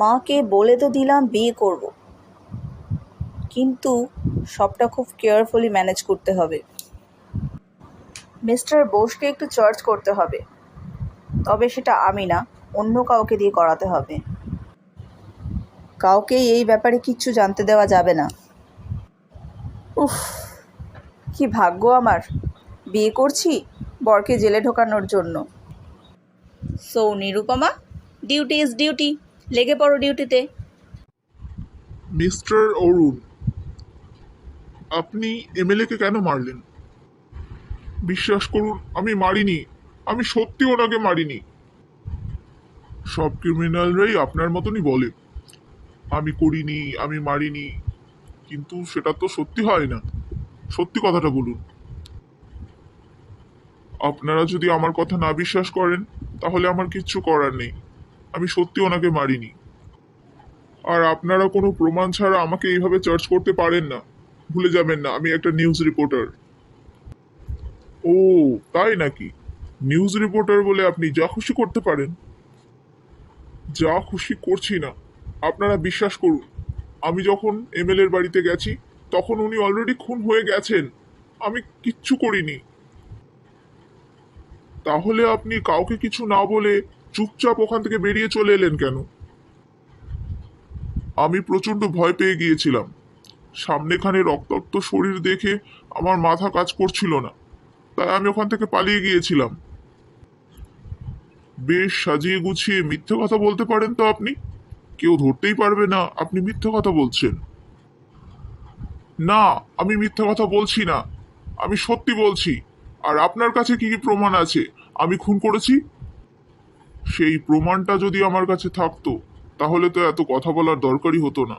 মাকে বলে তো দিলাম বিয়ে করব, কিন্তু সবটা খুব কেয়ারফুলি ম্যানেজ করতে হবে। মিস্টার বোসকে একটু চার্জ করতে হবে, তবে সেটা আমি না, অন্য কাউকে দিয়ে করাতে হবে। কাউকে এই ব্যাপারে কিচ্ছু জানতে দেওয়া যাবে না। উফ, কি ভাগ্য আমার, বিয়ে করছি বরকে জেলে ঢোকানোর জন্য। So Nirupama, duty is duty, লেগে পড়ো ডিউটিতে। মিস্টার অরুণ, আপনি এমএলএ-কে কেন মারলেন? বিশ্বাস করুন, আমি মারিনি। আমি সত্যি ওনাকে মারিনি। সব ক্রিমিনালরাই আপনার মতনই বলে আমি করিনি, আমি মারিনি, কিন্তু সেটা তো সত্যি হয় না। সত্যি কথাটা বলুন। আপনারা যদি আমার কথা না বিশ্বাস করেন তাহলে আমার কিচ্ছু করার নেই। আমি সত্যি ওনাকে মারিনি। আর আপনারা কোনো প্রমাণ ছাড়া আমাকে এইভাবে চার্জ করতে পারেন না। ভুলে যাবেন না আমি একটা নিউজ রিপোর্টার। ও, তাই নাকি? নিউজ রিপোর্টার বলে আপনি যা খুশি করতে পারেন? যা খুশি করছি না, আপনারা বিশ্বাস করুন। আমি যখন এমএলএর বাড়িতে গেছি তখন উনি অলরেডি খুন হয়ে গেছেন। আমি কিচ্ছু করিনি। তাহলে আপনি কাউকে কিছু না বলে চুপচাপ ওখান থেকে বেরিয়ে চলে এলেন কেন? আমি প্রচন্ড ভয় পেয়ে গিয়েছিলাম। সামনেখানে রক্তাক্ত শরীর দেখে আমার মাথা কাজ করছিল না, তাই আমি ওখান থেকে পালিয়ে গিয়েছিলাম। বেশ সাজিয়ে গুছিয়ে মিথ্যে কথা বলতে পারেন তো আপনি। কেউ ধরতেই পারবে না আপনি মিথ্যে কথা বলছেন। না, আমি মিথ্যে কথা বলছি না, আমি সত্যি বলছি। আর আপনার কাছে কি কি প্রমাণ আছে আমি খুন করেছি? সেই প্রমাণটা যদি আমার কাছে থাকতো তাহলে তো এত কথা বলার দরকারই হতো না,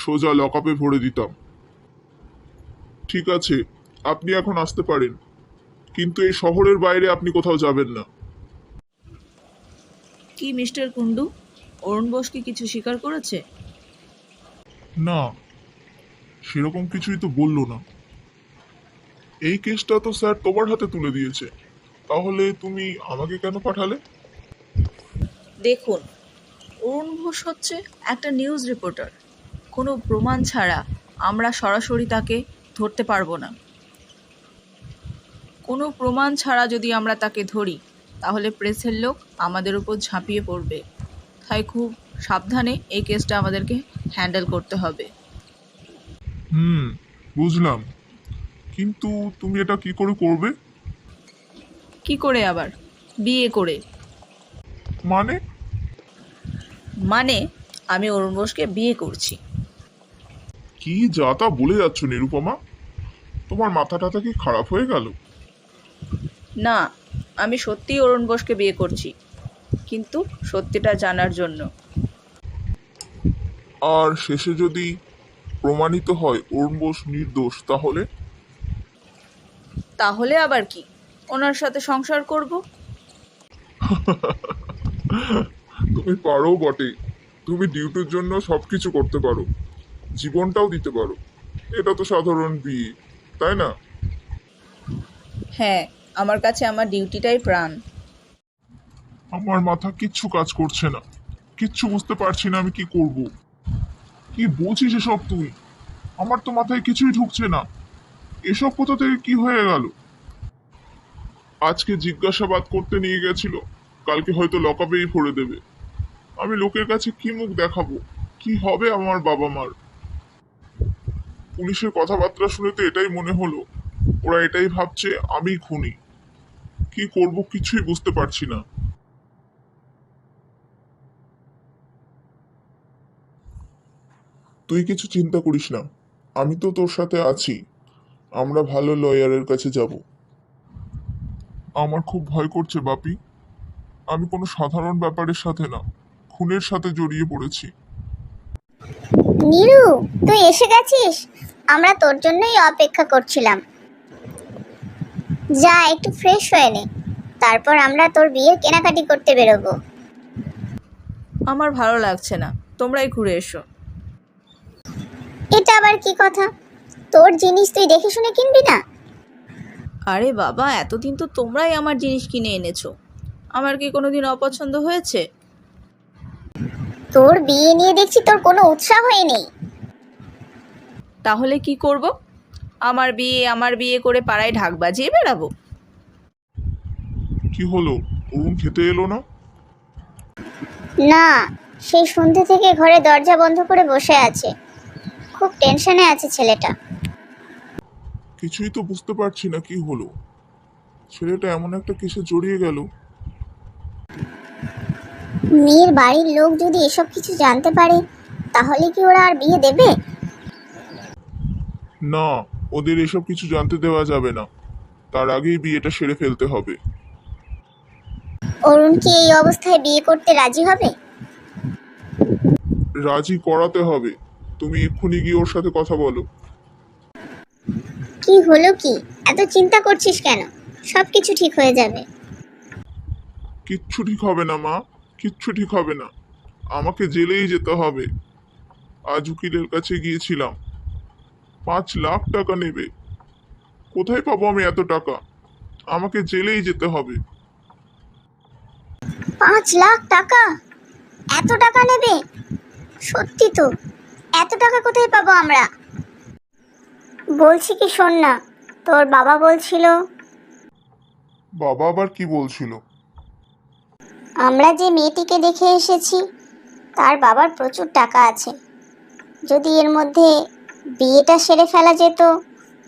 সোজা লকআপে ভরে দিতাম। ঠিক আছে, আপনি এখন আসতে পারেন, কিন্তু এই শহরের বাইরে আপনি কোথাও যাবেন না। কি মিস্টার কুন্ডু, অরুণ বোস কি কিছু স্বীকার করেছে? না, সেরকম কিছুই তো বললো না। এই কেসটা তো স্যার তোমার হাতে তুলে দিয়েছে, তাহলে তুমি আমাকে কেন পাঠালে? দেখুন, অরুণ ঘোষ হচ্ছে একটা নিউজ রিপোর্টার। কোনো প্রমাণ ছাড়া আমরা সরাসরি তাকে ধরতে পারবো না। কোনো প্রমাণ ছাড়া যদি আমরা তাকে ধরি তাহলে প্রেসের লোক আমাদের উপর ঝাঁপিয়ে পড়বে। তাই খুব সাবধানে এই কেসটা আমাদেরকে হ্যান্ডেল করতে হবে। হুম, বুঝলাম, কিন্তু তুমি এটা কি করে করবে? কি করে আবার? বিয়ে করে। মানে? মানে আমি অরুণ ঘোষকে বিয়ে করছি। কি যা তা বলে যাচ্ছ নিরুপমা, তোমার মাথা টাথা কি খারাপ হয়ে গেল? না, আমি সত্যিই অরুণ ঘোষকে বিয়ে করছি, কিন্তু সত্যিটা জানার জন্য। আর শেষে যদি প্রমাণিত হয় অরুণ বোস নির্দোষ, তাহলে? তাহলে আবার কি, ওনার সাথে সংসার করব। তুমি পারো বটে। তুমি ডিউটির জন্য সবকিছু করতে পারো, জীবনটাও দিতে পারো। এটা তো সাধারণ বিয়ে, তাই না? হ্যাঁ, আমার কাছে আমার ডিউটিটাই প্রাণ। আমার মাথা কিচ্ছু কাজ করছে না, কিচ্ছু বুঝতে পারছি না আমি কি করব। কি বলছিস এসব তুই? আমার তো মাথায় কিছুই ঢুকছে না। এসব কোথা থেকে কি হয়ে গেল? আজকে জিজ্ঞাসাবাদ করতে নিয়ে গেছিল, কালকে হয়তো লকআপেই ভরে দেবে। আমি লোকের কাছে কি মুখ দেখাবো? কি হবে আমার বাবা মার? পুলিশের কথাবার্তা শুনে তো এটাই মনে হলো, ওরা এটাই ভাবছে আমি খুনি। কি করব কিছুই বুঝতে পারছি না। তুই কিছু চিন্তা করিস না, আমি তো তোর সাথে আছি। আমরা ভালো লয়ারের কাছে যাব। আমার খুব ভয় করছে বাপি। আমি কোনো সাধারণ ব্যাপারের সাথে না, খুনের সাথে জড়িয়ে পড়েছি। নীরু, তুই এসে গেছিস? আমরা তোর জন্যই অপেক্ষা করছিলাম। যা একটু ফ্রেশ হয়ে নে, তারপর আমরা তোর বিয়ের কেনাকাটি করতে বেরোবো। আমার ভালো লাগছে না, তোমরাই ঘুরে এসো। এটা আবার কি কথা? তোর জিনিস তুই দেখে শুনে কিনবি না? আরে বাবা, এতদিন তো তোমরাই আমার জিনিস কিনে এনেছো, আমার কি কোনোদিন অপছন্দ হয়েছে? তোর বিয়ে নিয়ে দেখছি তোর কোনো উৎসাহই নেই। তাহলে কি করব? আমার বিয়ে করে পাড়ায় ঢাক বাজিয়ে বেড়াবো? কি হলো, অরুণ খেতে এলো না? না, সেই সন্ধ্যে থেকে ঘরে দরজা বন্ধ করে বসে আছে। খুব টেনশনে আছে ছেলেটা। কিছুই তো বুঝতে পারছি না কি হলো। ছেলেটা এমন একটা কেসে জড়িয়ে গেল। মেয়ের বাড়ির লোক যদি এসব কিছু জানতে পারে তাহলে কি ওরা আর বিয়ে দেবে? না, ওদের এসব কিছু জানতে দেওয়া যাবে না। তার আগেই বিয়েটা সেরে ফেলতে হবে। অরুণ কি এই অবস্থায় বিয়ে করতে রাজি হবে? রাজি করাতে হবে। তুমি এক্ষুনি গিয়ে ওর সাথে কথা বলো। কি হলো কি, এত চিন্তা করছিস কেন? সব কিছু ঠিক হয়ে যাবে। কিচ্ছু ঠিক হবে না মা, কিচ্ছু ঠিক হবে না। আমাকে জেলেই যেতে হবে। আজ উকিলের কাছে গিয়েছিলাম, 5 লাখ টাকা নেবে। কোথায় পাবো আমি এত টাকা? আমাকে জেলেই যেতে হবে। 5 লাখ টাকা? এত টাকা নেবে? সত্যি তো, এত টাকা কোথায় পাবো আমরা? বলছি কি, শোন না, তোর বাবা বলছিল বাবা আবার কি বলছিল? আমরা যে মেয়েটিকে দেখে এসেছি তার বাবার প্রচুর টাকা আছে। যদি এর মধ্যে বিয়েটা সেরে ফেলা যেত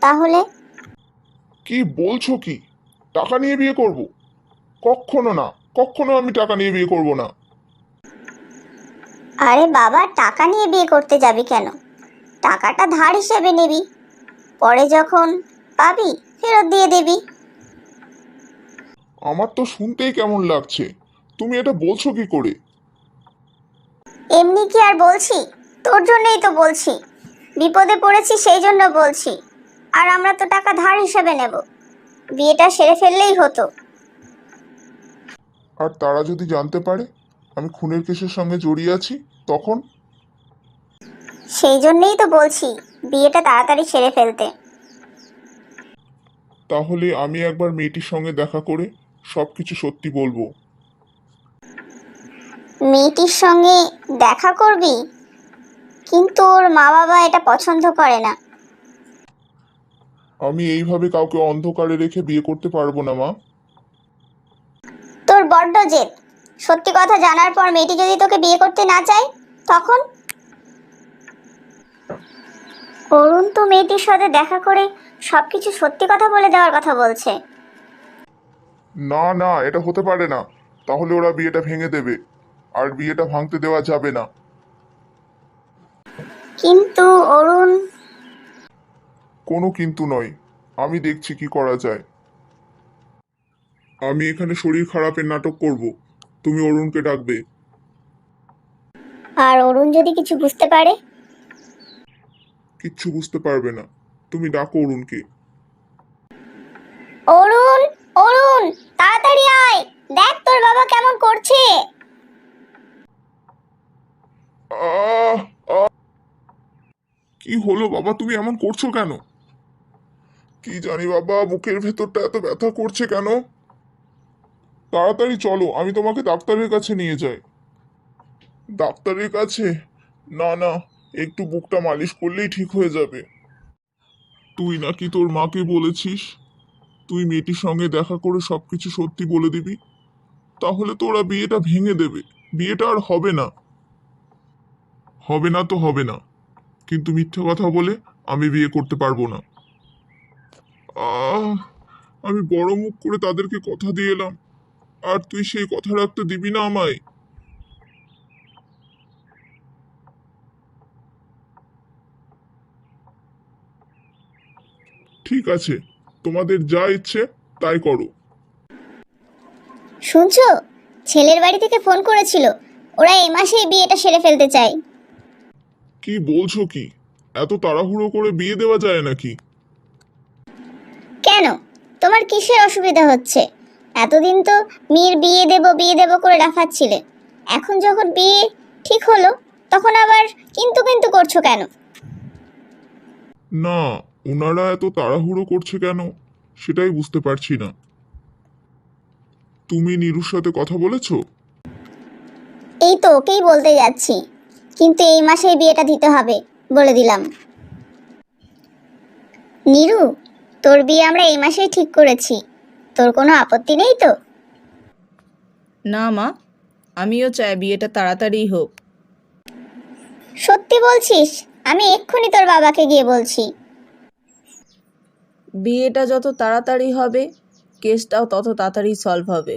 তাহলে। কি বলছো কি? টাকা নিয়ে বিয়ে করব? কখনো না, কখনো আমি টাকা নিয়ে বিয়ে করব না। আরে বাবা, টাকা নিয়ে বিয়ে করতে যাবি কেন? টাকাটা ধার হিসেবে নিবি, পরে যখন পাবি ফেরত দিয়ে দিবি। আমার তো শুনতেই কেমন লাগছে। তুমি এটা বলছো কি করে? এমনি কি আর বলছি, তোর জন্যই তো বলছি। বিপদে পড়েছি সেই জন্য বলছি। আর আমরা তো টাকা ধার হিসেবে নেব, বিয়েটা সেরে ফেললেই হতো। আর তারা যদি জানতে পারে আমি খুনের কেসের সঙ্গে জড়িয়ে আছি, তখন? সেই জন্যই তো বলছি বিয়েটা তাড়াতাড়ি সেরে ফেলতে। তাহলে আমি একবার মেয়েটির সঙ্গে দেখা করে সবকিছু সত্যি বলবো। মেয়েটির সঙ্গে দেখা করবি, কিন্তু ওর মা বাবা এটা পছন্দ করে না। আমি এইভাবে কাউকে অন্ধকারে রেখে বিয়ে করতে পারবো না মা। তোর বড্ড জেদ। সত্যি কথা জানার পর মেয়েটি যদি তোকে বিয়ে করতে না চায় তখন? অরুণ তো মেয়েটির সাথে দেখা করে সবকিছু সত্যি কথা বলে দেওয়ার কথা বলছে। না না, এটা হতে পারে না। তাহলে ওরা বিয়েটা ভেঙে দেবে, আর বিয়েটা ভাঙতে দেওয়া যাবে না। কিন্তু অরুণ। কোনো কিন্তু নয়, আমি দেখছি কি করা যায়। আমি এখানে শরীর খারাপের নাটক করব, তুমি অরুণকে ডাকবে। আর অরুণ যদি কিছু বুঝতে পারে? কিচ্ছু বুঝতে পারবে না, তুমি ডাকো অরুণকে। অরুণ, অরুণ, তাড়াতাড়ি আয়, দেখ তোর বাবা কেমন করছে। আহ আহ! কি হলো বাবা, তুমি এমন করছো কেন? কি জানি বাবা, বুকের ভেতরটা এত ব্যথা করছে কেন? তাড়াতাড়ি চলো, আমি তোমাকে ডাক্তারের কাছে নিয়ে যাই। ডাক্তারের কাছে? না না, একটু বুকটা মালিশ করলেই ঠিক হয়ে যাবে। তুই নাকি তোর মাকে বলেছিস তুই মেয়েটির সঙ্গে দেখা করে সবকিছু সত্যি বলে দিবি। তাহলে তো ওরা বিয়েটা ভেঙে দেবে, বিয়েটা আর হবে না। হবে না তো হবে না, কিন্তু মিথ্যে কথা বলে আমি বিয়ে করতে পারবো না। আহ, আমি বড় মুখ করে তাদেরকে কথা দিয়ে এলাম, আর তুই সেই কথা রাখতে দিবি না আমায়? ঠিক আছে, তোমাদের যা ইচ্ছে তাই করো। শুনছো, ছেলের বাড়ি থেকে ফোন করেছিল, ওরা এই মাসেই বিয়েটা সেরে ফেলতে চায়। কি বলছো কি? এত তাড়াহুড়ো করে বিয়ে দেওয়া যায় নাকি? কেন, তোমার কিসের অসুবিধা হচ্ছে? এতদিন তো মেয়ের বিয়ে দেব করে রাখাচ্ছিলে, এখন যখন বিয়ে ঠিক হলো তখন আবার কিন্তু কিন্তু করছো কেন? না, ওনারা এত তাড়াহুড়ো করছে কেন সেটাই বুঝতে পারছি না। তুমি নীরুর সাথে কথা বলেছো? এই তো ওকেই বলতে যাচ্ছি, কিন্তু এই মাসেই বিয়েটা দিতে হবে বলে দিলাম। নীরু, তোর বিয়ে আমরা এই মাসেই ঠিক করেছি, তোর কোনো আপত্তি নেই তো? না মা, আমিও চাই বিয়েটা তাড়াতাড়ি হোক। সত্যি বলছিস? আমি এক্ষুনি তোর বাবাকে গিয়ে বলছি। বিয়েটা যত তাড়াতাড়ি হবে কেসটাও তত তাড়াতাড়ি সলভ হবে।